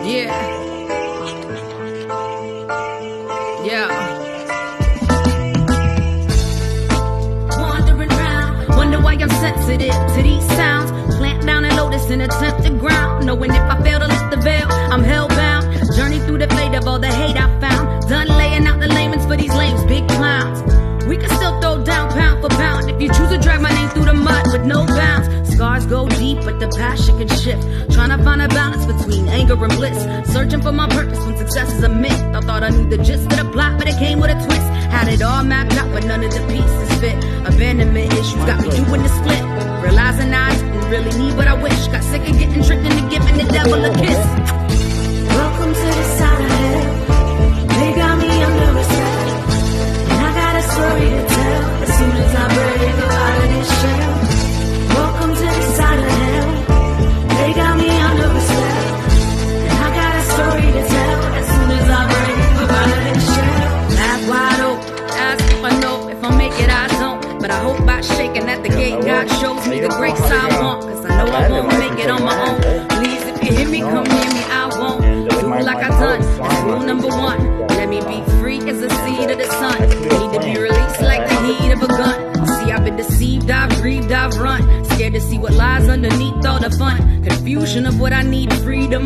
Yeah. Wandering round, wonder why I'm sensitive to these sounds. Plant down and lotus in attempted ground. Knowing if I fail to lift the veil, I'm hellbound. Journey through the fate of all the hate I found. Done laying out the laments for these lames, big clowns. We can still throw down pound for pound if you choose to drag my name through the mud with no bounds. Scars go deep, but the passion can shift. Trying to find a balance between anger and bliss. Searching for my purpose when success is a myth. I thought I knew the gist of the plot, but it came with a twist. Had it all mapped out, but none of the pieces fit. Abandonment issues got me doing the split. Realizing I didn't really need what I wish. Got sick of getting tricked into giving the devil a kiss. Welcome to the side of hell. They got me under a spell. And I got a story to tell. As soon as I break out of this shell. Welcome to the side of hell. They got me under a spell. And I got a story to tell. As soon as I break out of this shell. Laugh wide open, ask if I know. If I make it, I don't. But I hope by shaking at the gate, God shows me the grace I want. Cause I know I won't make it on my own. Please, if you hear me, come near me, I won't. Do like I done, that's rule number one. Let me be free as a seed of the sun. Need to be released like the heat of a gun. See, I've been deceived, I've grieved, I've run. Scared to see what lies underneath all the fun. Confusion of what I need, freedom.